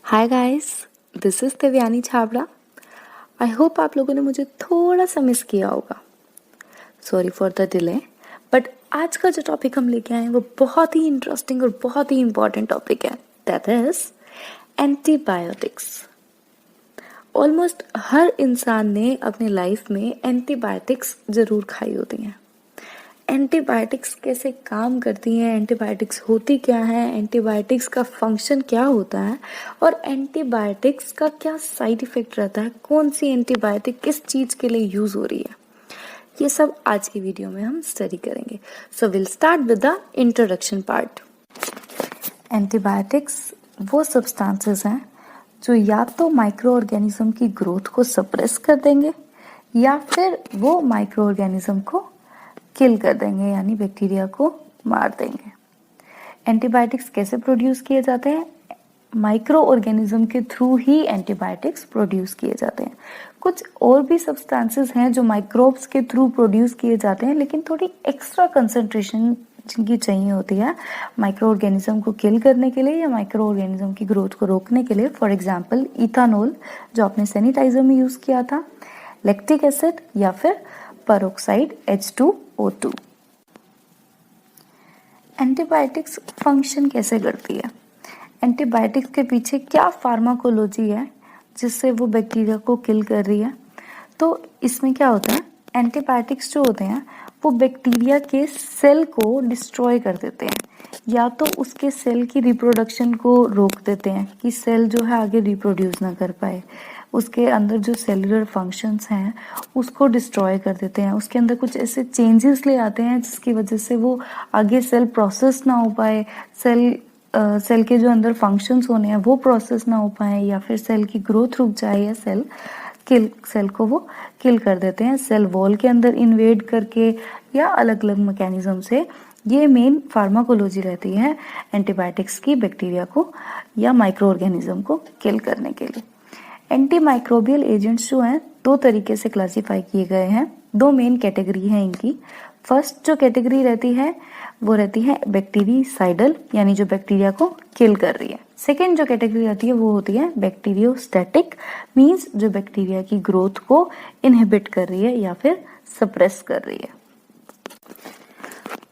Hi guys, this is Devyani Chhabra. I hope आप लोगों ने मुझे थोड़ा सा मिस किया होगा। Sorry for the delay. But आज का जो टॉपिक हम लेके आए हैं वो बहुत ही इंटरेस्टिंग और बहुत ही इम्पॉर्टेंट टॉपिक है। That is antibiotics. ऑलमोस्ट हर इंसान ने अपनी लाइफ में एंटीबायोटिक्स ज़रूर खाई होती हैं। एंटीबायोटिक्स कैसे काम करती हैं, एंटीबायोटिक्स होती क्या है, एंटीबायोटिक्स का फंक्शन क्या होता है और एंटीबायोटिक्स का क्या साइड इफेक्ट रहता है, कौन सी एंटीबायोटिक किस चीज़ के लिए यूज़ हो रही है, ये सब आज की वीडियो में हम स्टडी करेंगे। So will start with the introduction part. Antibiotics वो सब्सटेंसेस हैं जो या तो माइक्रो ऑर्गेनिज्म की ग्रोथ को सप्रेस कर देंगे या फिर वो माइक्रो ऑर्गेनिज्म को किल कर देंगे, यानी बैक्टीरिया को मार देंगे। एंटीबायोटिक्स कैसे प्रोड्यूस किए जाते हैं? माइक्रो ऑर्गेनिज्म के थ्रू ही एंटीबायोटिक्स प्रोड्यूस किए जाते हैं। कुछ और भी सब्सटेंसेस हैं जो माइक्रोब्स के थ्रू प्रोड्यूस किए जाते हैं, लेकिन थोड़ी एक्स्ट्रा कंसंट्रेशन जिनकी चाहिए होती है माइक्रो ऑर्गेनिज्म को किल करने के लिए या माइक्रो ऑर्गेनिज्म की ग्रोथ को रोकने के लिए। फॉर एग्जाम्पल इथानॉल जो आपने सैनिटाइजर में यूज किया था, लैक्टिक एसिड या फिर पेरोक्साइड H2O2। एंटीबायोटिक्स फंक्शन कैसे करती है? एंटीबायोटिक्स के पीछे क्या फार्माकोलॉजी है जिससे वो बैक्टीरिया को किल कर रही है? तो इसमें क्या होता है, एंटीबायोटिक्स जो होते हैं वो बैक्टीरिया के सेल को डिस्ट्रॉय कर देते हैं या तो उसके सेल की रिप्रोडक्शन को रोक देते हैं कि सेल जो है आगे रिप्रोड्यूस ना कर पाए, उसके अंदर जो सेलुलर फंक्शंस हैं उसको डिस्ट्रॉय कर देते हैं, उसके अंदर कुछ ऐसे चेंजेस ले आते हैं जिसकी वजह से वो आगे सेल प्रोसेस ना हो पाए, सेल के जो अंदर फंक्शंस होने हैं वो प्रोसेस ना हो पाए या फिर सेल की ग्रोथ रुक जाए या सेल को वो किल कर देते हैं सेल वॉल के अंदर इन्वेड करके या अलग अलग मैकेनिज्म से। ये मेन फार्माकोलॉजी रहती है एंटीबायोटिक्स की बैक्टीरिया को या माइक्रो ऑर्गेनिज्म को किल करने के लिए। एंटी माइक्रोबियल एजेंट्स जो हैं दो तरीके से क्लासिफाई किए गए हैं, दो मेन कैटेगरी है इनकी। फर्स्ट जो कैटेगरी रहती है वो रहती है बैक्टीरिसाइडल, यानी जो बैक्टीरिया को किल कर रही है। सेकेंड जो कैटेगरी रहती है वो होती है बैक्टीरियोस्टैटिक, मींस जो बैक्टीरिया की ग्रोथ को इनहिबिट कर रही है या फिर सप्रेस कर रही है।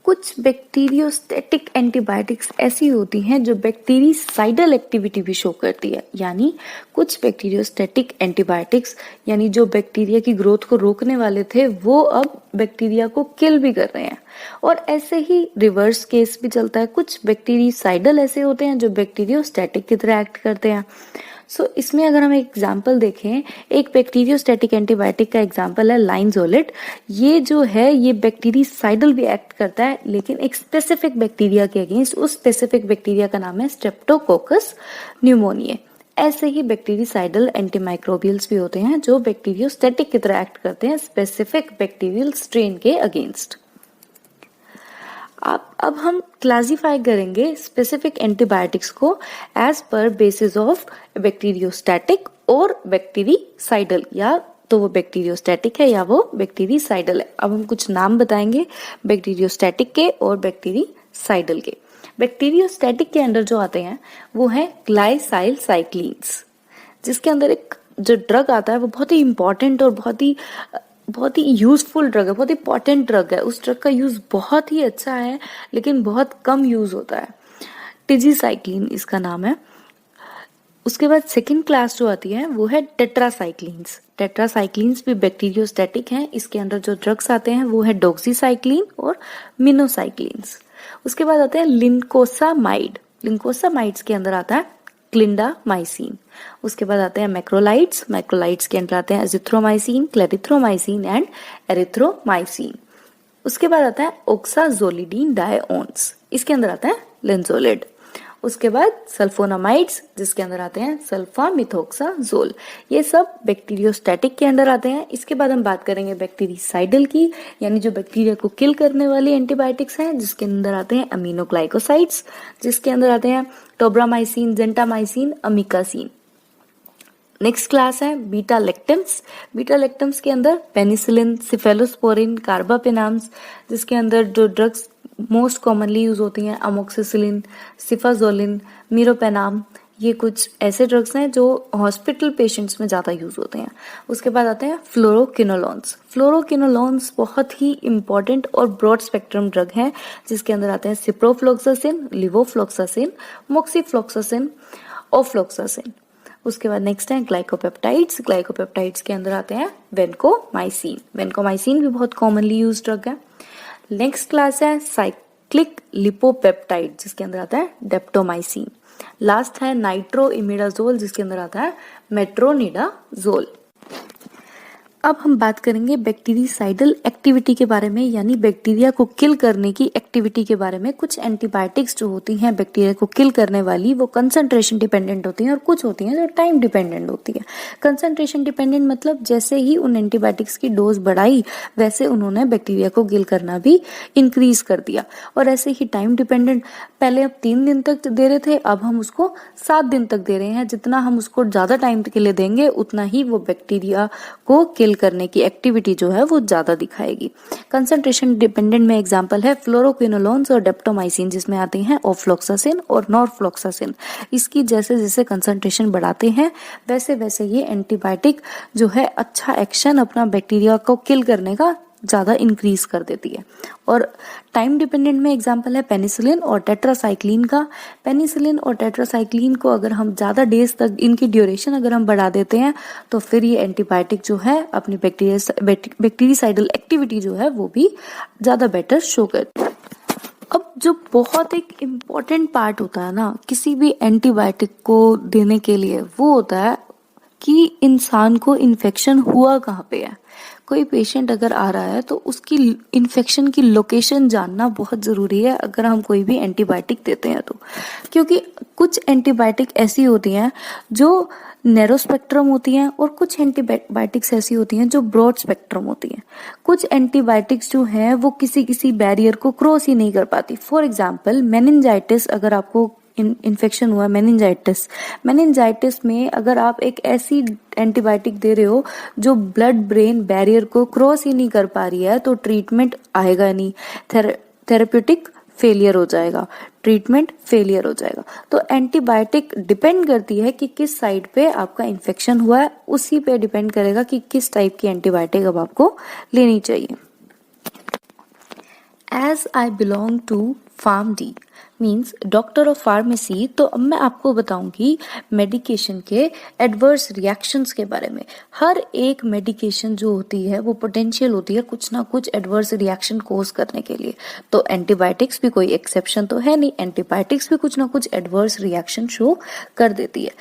कुछ बैक्टीरियोस्टैटिक एंटीबायोटिक्स ऐसी होती हैं जो बैक्टीरिसाइडल एक्टिविटी भी शो करती है, यानी कुछ बैक्टीरियोस्टैटिक एंटीबायोटिक्स यानी जो बैक्टीरिया की ग्रोथ को रोकने वाले थे वो अब बैक्टीरिया को किल भी कर रहे हैं। और ऐसे ही रिवर्स केस भी चलता है, कुछ बैक्टीरिसाइडल ऐसे होते हैं जो बैक्टीरियोस्टैटिक की तरह एक्ट करते हैं। सो इसमें अगर हम एक एग्जांपल देखें, एक बैक्टीरियोस्टैटिक एंटीबायोटिक का एग्जांपल है लाइनजोलिड। ये जो है ये बैक्टीरिसाइडल भी एक्ट करता है लेकिन एक स्पेसिफिक बैक्टीरिया के अगेंस्ट। उस स्पेसिफिक बैक्टीरिया का नाम है स्ट्रेप्टोकोकस न्यूमोनिया। ऐसे ही बैक्टीरिसाइडल एंटीमाइक्रोबियल्स भी होते हैं जो बैक्टीरियोस्टैटिक की तरह एक्ट करते हैं स्पेसिफिक बैक्टीरियल स्ट्रेन के अगेंस्ट। अब हम क्लासिफाई करेंगे स्पेसिफिक एंटीबायोटिक्स को as per basis of bacteriostatic और बैक्टीरिसाइडल, या तो वो बैक्टीरियोस्टैटिक है या वो बैक्टीरिसाइडल है। अब हम कुछ नाम बताएंगे बैक्टीरियोस्टैटिक के और बैक्टीरिसाइडल के। बैक्टीरियोस्टैटिक के अंदर जो आते हैं वो है ग्लाइसाइल साइक्लिन्स, जिसके अंदर एक जो ड्रग आता है वो बहुत ही इंपॉर्टेंट और बहुत ही यूजफुल ड्रग है, बहुत ही इंपॉर्टेंट ड्रग है। उस ड्रग का यूज बहुत ही अच्छा है लेकिन बहुत कम यूज होता है। टिजीसाइक्लिन इसका नाम है। उसके बाद सेकेंड क्लास जो आती है वो है टेट्रासाइक्लिन्स। टेट्रासाइक्लिन्स भी बैक्टीरियोस्टैटिक हैं। इसके अंदर जो ड्रग्स आते हैं वो है डॉक्सीसाइक्लिन और मिनोसाइक्लिन्स। उसके बाद आते हैं लिंकोसामाइड। लिंकोसामाइड्स के अंदर आता है क्लिंडामाइसिन। उसके बाद आते हैं मैक्रोलाइड्स। मैक्रोलाइड्स के अंदर आते हैं एजिथ्रोमाइसिन, क्लेरिथ्रोमाइसिन एंड एरिथ्रोमाइसिन। उसके बाद आता है ओक्साजोलिडीन डायओन्स। इसके अंदर आता है लिंजोलिड। उसके बाद सल्फोनामाइड्स, जिसके अंदर आते हैं सल्फामिथोक्साजोल। ये सब बैक्टीरियोस्टैटिक के अंदर आते हैं। इसके बाद हम बात करेंगे बैक्टीरिसाइडल की, यानी जो बैक्टीरिया को किल करने वाली एंटीबायोटिक्स हैं, जिसके अंदर आते हैं अमीनोग्लाइकोसाइड्स, जिसके अंदर आते हैं tobramycin, gentamicin, amikacin. Next class है बीटा लेक्टम्स। बीटा लेक्टम्स के अंदर पेनिसिलिन, सिफेलोस्पोरिन, कार्बापेनाम्स, जिसके अंदर जो ड्रग्स मोस्ट कॉमनली यूज होती हैं अमोक्सिसिलिन, सिफाजोलिन, मीरोपेनाम, ये कुछ ऐसे ड्रग्स हैं जो हॉस्पिटल पेशेंट्स में ज़्यादा यूज़ होते हैं। उसके बाद आते हैं फ्लोरोकिनोलॉन्स। फ्लोरोकिनोलॉन्स बहुत ही इंपॉर्टेंट और ब्रॉड स्पेक्ट्रम ड्रग हैं, जिसके अंदर आते हैं सिप्रोफ्लोक्सासिन, लिवोफ्लोक्सासिन, मोक्सीफ्लोक्सासिन, ओफ्लोक्सासिन। उसके बाद नेक्स्ट है ग्लाइकोपेप्टाइड्स। ग्लाइकोपेप्टाइड्स के अंदर आते हैं वेनकोमाइसिन। वेनकोमाइसिन भी बहुत कॉमनली यूज ड्रग है। नेक्स्ट क्लास है साइक्लिक लिपोपेप्टाइड, जिसके अंदर आता है डेप्टोमाइसिन। लास्ट है नाइट्रोइमिडाजोल, जिसके अंदर आता है मेट्रोनिडाजोल। अब हम बात करेंगे बैक्टीरिसाइडल एक्टिविटी के बारे में, यानी बैक्टीरिया को किल करने की एक्टिविटी के बारे में। कुछ एंटीबायोटिक्स जो होती हैं बैक्टीरिया को किल करने वाली, वो कंसंट्रेशन डिपेंडेंट होती हैं और कुछ होती हैं जो टाइम डिपेंडेंट होती है। कंसंट्रेशन डिपेंडेंट मतलब जैसे ही उन एंटीबायोटिक्स की डोज बढ़ाई वैसे उन्होंने बैक्टीरिया को किल करना भी इंक्रीज कर दिया। और ऐसे ही टाइम डिपेंडेंट, पहले अब 3 दिन तक दे रहे थे, अब हम उसको 7 दिन तक दे रहे हैं। जितना हम उसको ज्यादा टाइम के लिए देंगे उतना ही वो बैक्टीरिया को किल करने की एक्टिविटी जो है वो ज्यादा दिखाएगी। कंसंट्रेशन डिपेंडेंट में एग्जांपल है फ्लोरोक्विनोलोन्स और डेप्टोमाइसिन, जिसमें आते हैं ओफ्लोक्सासिन और नॉरफ्लोक्सासिन। इसकी जैसे जैसे कंसंट्रेशन बढ़ाते हैं वैसे वैसे ये एंटीबायोटिक जो है अच्छा एक्शन अपना बैक्टीरिया को किल करने का ज्यादा इंक्रीज कर देती है। और टाइम डिपेंडेंट में एग्जांपल है पेनिसिलिन और टेट्रासाइक्लिन का। पेनिसिलिन और टेट्रासाइक्लिन को अगर हम ज्यादा डेज तक इनकी ड्यूरेशन अगर हम बढ़ा देते हैं तो फिर ये एंटीबायोटिक जो है अपनी बैक्टीरिसाइडल एक्टिविटी जो है वो भी ज्यादा बेटर शो करती है। अब जो बहुत एक इम्पोर्टेंट पार्ट होता है ना किसी भी एंटीबायोटिक को देने के लिए, वो होता है कि इंसान को इन्फेक्शन हुआ कहाँ पे है। कोई पेशेंट अगर आ रहा है तो उसकी इन्फेक्शन की लोकेशन जानना बहुत ज़रूरी है अगर हम कोई भी एंटीबायोटिक देते हैं तो। क्योंकि कुछ एंटीबायोटिक ऐसी होती हैं जो नैरो स्पेक्ट्रम होती हैं और कुछ एंटीबायोटिक्स ऐसी होती हैं जो ब्रॉड स्पेक्ट्रम होती हैं। कुछ एंटीबायोटिक्स जो हैं वो किसी किसी बैरियर को क्रॉस ही नहीं कर पाती। फॉर एग्जाम्पल मेनिंजाइटिस, अगर आपको इन्फेक्शन हुआ मेनिंजाइटिस में अगर आप एक ऐसी एंटीबायोटिक दे रहे हो जो ब्लड ब्रेन बैरियर को क्रॉस ही नहीं कर पा रही है तो ट्रीटमेंट आएगा नहीं, थेरेप्यूटिक फेलियर हो जाएगा, ट्रीटमेंट फेलियर हो जाएगा। तो एंटीबायोटिक डिपेंड करती है कि किस साइड पे आपका इन्फेक्शन हुआ है, उसी पे डिपेंड करेगा कि किस टाइप की एंटीबायोटिक अब आपको लेनी चाहिए। As I belong to Pharm D means doctor of pharmacy, तो अब मैं आपको बताऊंगी मेडिकेशन के एडवर्स रिएक्शंस के बारे में। हर एक मेडिकेशन जो होती है वो पोटेंशियल होती है कुछ ना कुछ एडवर्स रिएक्शन कोज करने के लिए। तो एंटीबायोटिक्स भी कोई एक्सेप्शन तो है नहीं, एंटीबायोटिक्स भी कुछ ना कुछ एडवर्स रिएक्शन शो कर देती है।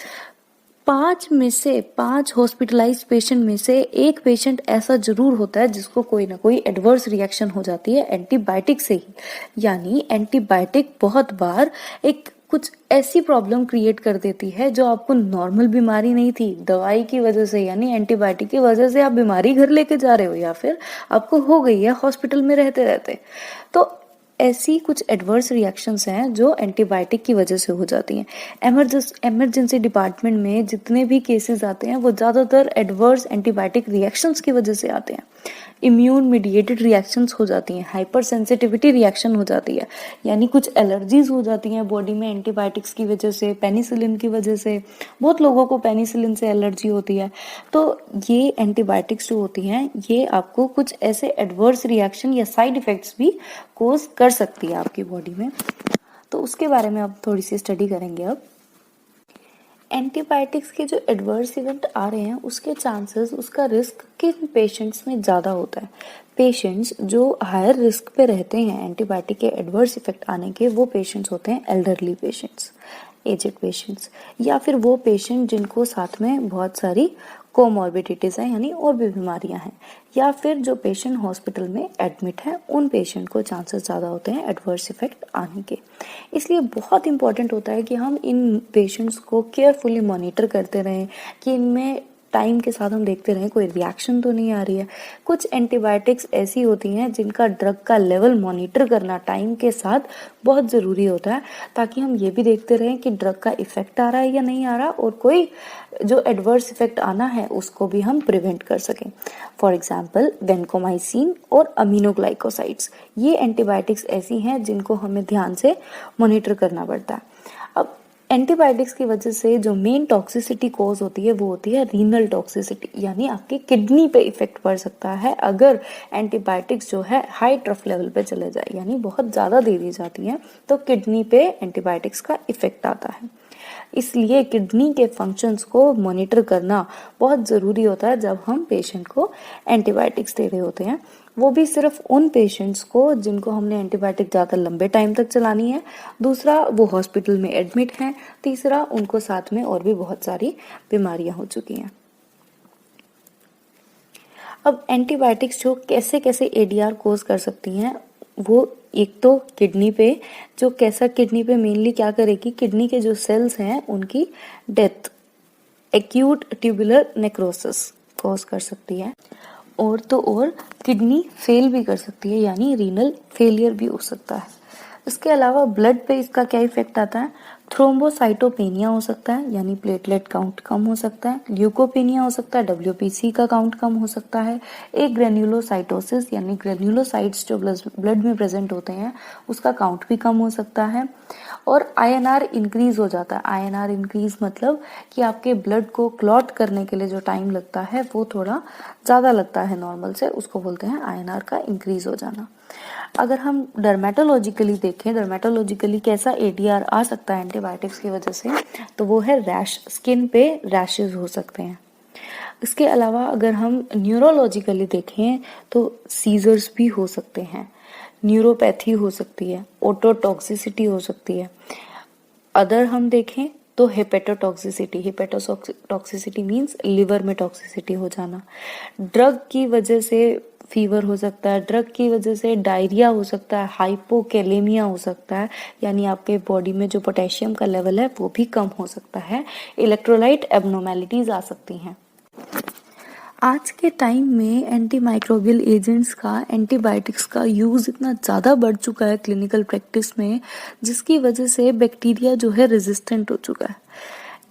5 हॉस्पिटलाइज पेशेंट में से एक पेशेंट ऐसा जरूर होता है जिसको कोई ना कोई एडवर्स रिएक्शन हो जाती है एंटीबायोटिक से ही। यानी एंटीबायोटिक बहुत बार एक कुछ ऐसी प्रॉब्लम क्रिएट कर देती है जो आपको नॉर्मल बीमारी नहीं थी, दवाई की वजह से यानी एंटीबायोटिक की वजह से आप बीमारी घर लेके जा रहे हो या फिर आपको हो गई है हॉस्पिटल में रहते रहते। तो ऐसी कुछ एडवर्स रिएक्शंस हैं जो एंटीबायोटिक की वजह से हो जाती हैं। इमरजेंसी डिपार्टमेंट में जितने भी केसेस आते हैं वो ज़्यादातर एडवर्स एंटीबायोटिक रिएक्शंस की वजह से आते हैं। इम्यून मीडिएटेड रिएक्शंस हो जाती हैं, हाइपर सेंसिटिविटी रिएक्शन हो जाती है, यानी कुछ एलर्जीज हो जाती हैं बॉडी में एंटीबायोटिक्स की वजह से, पेनिसिलिन की वजह से। बहुत लोगों को पेनिसिलिन से एलर्जी होती है। तो ये एंटीबायोटिक्स जो होती हैं ये आपको कुछ ऐसे एडवर्स रिएक्शन या साइड इफेक्ट्स भी कोज कर सकती है आपकी बॉडी में। तो उसके बारे में अब थोड़ी सी स्टडी करेंगे। अब एंटीबायोटिक्स के जो एडवर्स इवेंट आ रहे हैं उसके चांसेस, उसका रिस्क किन पेशेंट्स में ज़्यादा होता है। पेशेंट्स जो हायर रिस्क पे रहते हैं एंटीबायोटिक के एडवर्स इफेक्ट आने के, वो पेशेंट्स होते हैं एल्डरली पेशेंट्स, एजेड पेशेंट्स, या फिर वो पेशेंट जिनको साथ में बहुत सारी कोमॉर्बिडिटीज हैं यानी और भी बीमारियां हैं, या फिर जो पेशेंट हॉस्पिटल में एडमिट है, उन पेशेंट को चांसेस ज़्यादा होते हैं एडवर्स इफेक्ट आने के। इसलिए बहुत इंपॉर्टेंट होता है कि हम इन पेशेंट्स को केयरफुली मॉनिटर करते रहें कि इनमें टाइम के साथ हम देखते रहें कोई रिएक्शन तो नहीं आ रही है। कुछ एंटीबायोटिक्स ऐसी होती हैं जिनका ड्रग का लेवल मॉनिटर करना टाइम के साथ बहुत ज़रूरी होता है, ताकि हम ये भी देखते रहें कि ड्रग का इफेक्ट आ रहा है या नहीं आ रहा, और कोई जो एडवर्स इफेक्ट आना है उसको भी हम प्रिवेंट कर सकें। फॉर एग्जाम्पल वेनकोमाइसिन और अमीनोग्लाइकोसाइड्स, ये एंटीबायोटिक्स ऐसी हैं जिनको हमें ध्यान से मॉनिटर करना पड़ता है। अब एंटीबायोटिक्स की वजह से जो मेन टॉक्सिसिटी कॉज होती है वो होती है रीनल टॉक्सिसिटी, यानी आपकी किडनी पे इफेक्ट पड़ सकता है अगर एंटीबायोटिक्स जो है हाई ट्रफ लेवल पे चले जाए, यानी बहुत ज़्यादा दे दी जाती हैं तो किडनी पे एंटीबायोटिक्स का इफेक्ट आता है। इसलिए किडनी के फंक्शंस को मॉनिटर करना बहुत ज़रूरी होता है जब हम पेशेंट को एंटीबायोटिक्स दे रहे होते हैं, वो भी सिर्फ उन पेशेंट्स को जिनको हमने एंटीबायोटिक ज़्यादा लंबे टाइम तक चलानी है, दूसरा वो हॉस्पिटल में एडमिट हैं, तीसरा उनको साथ में और भी बहुत सारी बीमारियां हो चुकी हैं। अब एंटीबायोटिक्स जो कैसे कैसे एडीआर कोज कर सकती हैं, वो एक तो किडनी पे, जो कैसा किडनी पे मेनली क्या करेगी, किडनी के जो सेल्स हैं उनकी death, acute tubular necrosis cause कर सकती है, और तो और किडनी फेल भी कर सकती है, यानी रीनल फेलियर भी हो सकता है। इसके अलावा ब्लड पे इसका क्या इफेक्ट आता है, थ्रोम्बोसाइटोपेनिया हो सकता है, यानी प्लेटलेट काउंट कम हो सकता है, ल्यूकोपेनिया हो सकता है, डब्ल्यूपीसी का काउंट कम हो सकता है, एक ग्रेन्युलोसाइटोसिस यानी ग्रेन्युलोसाइट्स जो ब्लड में प्रेजेंट होते हैं उसका काउंट भी कम हो सकता है, और आईएनआर इंक्रीज हो जाता है। आईएनआर इंक्रीज मतलब कि आपके ब्लड को क्लॉट करने के लिए जो टाइम लगता है वो थोड़ा ज़्यादा लगता है नॉर्मल से, उसको बोलते हैं आईएनआर का इंक्रीज हो जाना। अगर हम डर्मेटोलॉजिकली देखें, डर्मेटोलॉजिकली कैसा एडीआर आ सकता है एंटीबायोटिक्स की वजह से, तो वो है रैश, स्किन पे रैशेस हो सकते हैं। इसके अलावा अगर हम न्यूरोलॉजिकली देखें तो सीजर्स भी हो सकते हैं, न्यूरोपैथी हो सकती है, ओटोटॉक्सिसिटी हो सकती है। अदर हम देखें तो हेपेटोटॉक्सिसिटी, हेपेटोटॉक्सिसिटी मीन्स लिवर में टॉक्सिसिटी हो जाना, ड्रग की वजह से फीवर हो सकता है, ड्रग की वजह से डायरिया हो सकता है, हाइपोकैलेमिया हो सकता है, यानी आपके बॉडी में जो पोटेशियम का लेवल है वो भी कम हो सकता है, इलेक्ट्रोलाइट एब्नॉर्मेलिटीज आ सकती हैं। आज के टाइम में एंटीमाइक्रोबियल एजेंट्स का, एंटीबायोटिक्स का यूज़ इतना ज़्यादा बढ़ चुका है क्लिनिकल प्रैक्टिस में, जिसकी वजह से बैक्टीरिया जो है रेजिस्टेंट हो चुका है,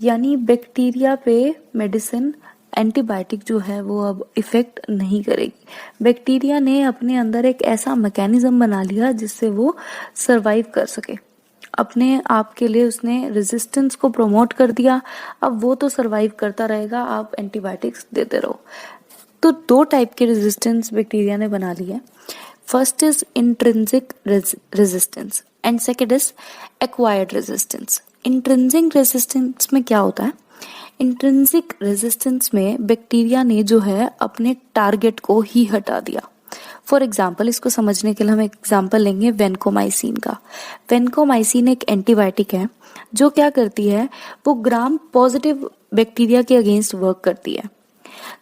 यानी बैक्टीरिया पे मेडिसिन, एंटीबायोटिक जो है वो अब इफेक्ट नहीं करेगी। बैक्टीरिया ने अपने अंदर एक ऐसा मैकेनिज्म बना लिया जिससे वो सरवाइव कर सके, अपने आप के लिए उसने रेजिस्टेंस को प्रमोट कर दिया। अब वो तो सरवाइव करता रहेगा, आप एंटीबायोटिक्स देते रहो। तो दो टाइप के रेजिस्टेंस बैक्टीरिया ने बना ली है। First is intrinsic resistance and second is acquired resistance. Intrinsic resistance में क्या होता है, इंट्रिंसिक रेजिस्टेंस में बैक्टीरिया ने जो है अपने टारगेट को ही हटा दिया। फॉर एग्जाम्पल, इसको समझने के लिए हम एग्जाम्पल लेंगे वेनकोमाइसिन का। वेनकोमाइसिन एक एंटीबायोटिक है जो क्या करती है, वो ग्राम पॉजिटिव बैक्टीरिया के अगेंस्ट वर्क करती है।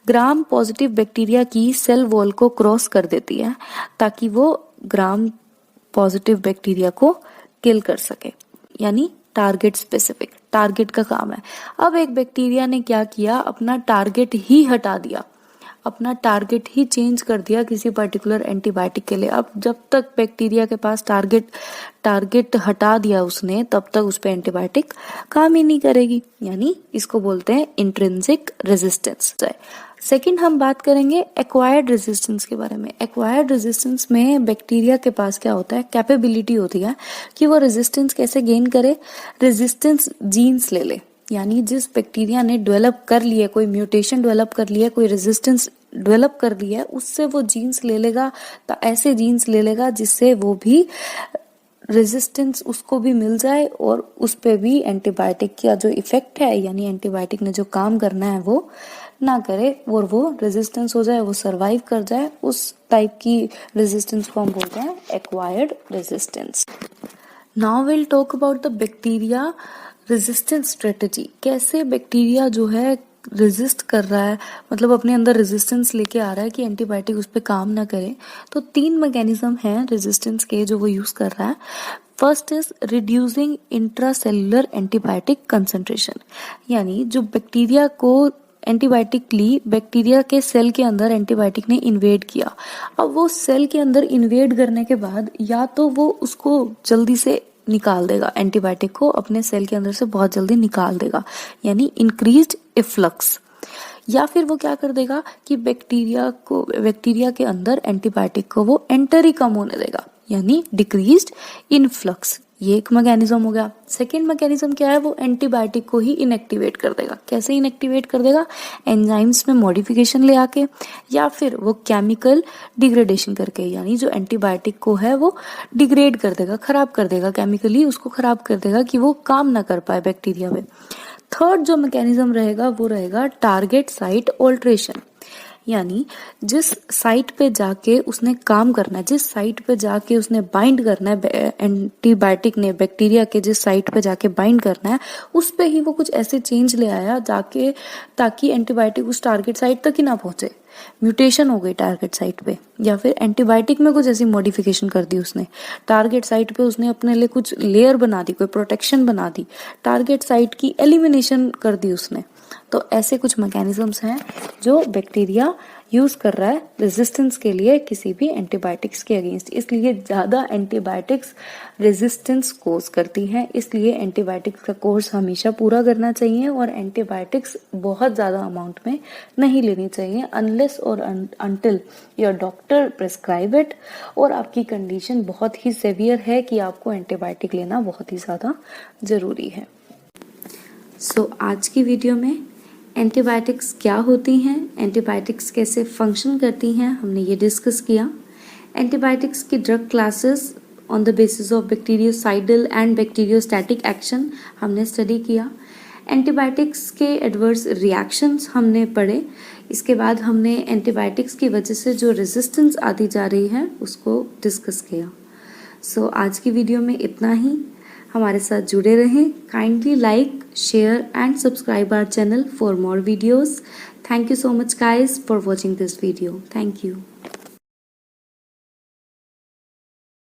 ग्राम पॉजिटिव बैक्टीरिया की सेल वॉल को क्रॉस कर देती है ताकि वो ग्राम पॉजिटिव बैक्टीरिया को किल कर सके, यानी टारगेट स्पेसिफिक, टारगेट का काम है। अब एक बैक्टीरिया ने क्या किया, अपना टारगेट ही हटा दिया, अपना टारगेट ही चेंज कर दिया किसी पर्टिकुलर एंटीबायोटिक के लिए। अब जब तक बैक्टीरिया के पास टारगेट हटा दिया उसने, तब तक उस पर एंटीबायोटिक काम ही नहीं करेगी, यानी इसको बोलते हैं इंट्रिंसिक रेजिस्टेंस। सेकंड हम बात करेंगे एक्वायर्ड रेजिस्टेंस के बारे में। एक्वायर्ड रेजिस्टेंस में बैक्टीरिया के पास क्या होता है, कैपेबिलिटी होती है कि वो रेजिस्टेंस कैसे गेन करे, रेजिस्टेंस जीन्स ले ले, यानी जिस बैक्टीरिया ने डेवलप कर लिया, कोई म्यूटेशन डेवलप कर लिया, कोई रेजिस्टेंस डेवलप कर लिया है, उससे वो जीन्स ले लेगा, तो ऐसे जीन्स ले लेगा जिससे वो भी रेजिस्टेंस उसको भी मिल जाए और उस पे भी एंटीबायोटिक का जो इफेक्ट है, यानी एंटीबायोटिक ने जो काम करना है वो ना करे और वो रेजिस्टेंस हो जाए, वो सरवाइव कर जाए। उस टाइप की रेजिस्टेंस को हम बोलते हैं acquired resistance. Now will talk about the bacteria resistance strategy. कैसे बैक्टीरिया जो है रेजिस्ट कर रहा है, मतलब अपने अंदर रेजिस्टेंस लेके आ रहा है कि एंटीबायोटिक उस पर काम ना करे। तो 3 मैकेनिज्म हैं रेजिस्टेंस के जो वो यूज कर रहा है। First is reducing intracellular antibiotic concentration, यानी जो बैक्टीरिया को एंटीबायोटिक ली, बैक्टीरिया के सेल के अंदर एंटीबायोटिक ने इन्वेड किया। अब वो सेल के अंदर इन्वेड करने के बाद या तो वो उसको जल्दी से निकाल देगा, एंटीबायोटिक को अपने सेल के अंदर से बहुत जल्दी निकाल देगा, यानी इंक्रीज्ड इफ्लक्स, या फिर वो क्या कर देगा कि बैक्टीरिया के अंदर एंटीबायोटिक को वो एंटर ही कम होने देगा, यानी डिक्रीज्ड इनफ्लक्स, ये एक मैकेनिज्म हो गया। सेकेंड मैकेनिज्म क्या है, वो एंटीबायोटिक को ही इनएक्टिवेट कर देगा। कैसे इनएक्टिवेट कर देगा, एंजाइम्स में मॉडिफिकेशन ले आके या फिर वो केमिकल डिग्रेडेशन करके, यानी जो एंटीबायोटिक को है वो डिग्रेड कर देगा, खराब कर देगा, केमिकली उसको खराब कर देगा कि वो काम ना कर पाए बैक्टीरिया में। थर्ड जो मैकेनिज्म रहेगा वो रहेगा टारगेट साइट ऑल्ट्रेशन, यानी जिस साइट पे जाके उसने काम करना है, जिस साइट पे जाके उसने बाइंड करना है, एंटीबायोटिक ने बैक्टीरिया के जिस साइट पे जाके बाइंड करना है उस पे ही वो कुछ ऐसे चेंज ले आया जाके, ताकि एंटीबायोटिक उस टारगेट साइट तक ही ना पहुंचे। म्यूटेशन हो गई टारगेट साइट पे, या फिर एंटीबायोटिक में कुछ ऐसी मॉडिफिकेशन कर दी उसने, टारगेट साइट पे उसने अपने लिए कुछ लेयर बना दी, कोई प्रोटेक्शन बना दी, टारगेट साइट की एलिमिनेशन कर दी उसने। तो ऐसे कुछ मैकेनिज्म्स हैं जो बैक्टीरिया यूज कर रहा है रेजिस्टेंस के लिए किसी भी एंटीबायोटिक्स के अगेंस्ट। इसलिए ज्यादा एंटीबायोटिक्स रेजिस्टेंस कोज करती हैं, इसलिए एंटीबायोटिक्स का कोर्स हमेशा पूरा करना चाहिए और एंटीबायोटिक्स बहुत ज्यादा अमाउंट में नहीं लेनी चाहिए अनलेस और until your doctor prescribe it, और आपकी कंडीशन बहुत ही सेवियर है कि आपको एंटीबायोटिक लेना बहुत ही ज्यादा जरूरी है। आज की वीडियो में एंटीबायोटिक्स क्या होती हैं, एंटीबायोटिक्स कैसे फंक्शन करती हैं, हमने ये डिस्कस किया। एंटीबायोटिक्स की drug classes on the basis of bacteriocidal and bacteriostatic action हमने स्टडी किया। एंटीबायोटिक्स के एडवर्स रिएक्शंस हमने पढ़े। इसके बाद हमने एंटीबायोटिक्स की वजह से जो रेजिस्टेंस आती जा रही है उसको डिस्कस किया। आज की वीडियो में इतना ही। हमारे साथ जुड़े रहें। Kindly like, share and subscribe our channel for more videos. Thank you so much guys for watching this video. Thank you.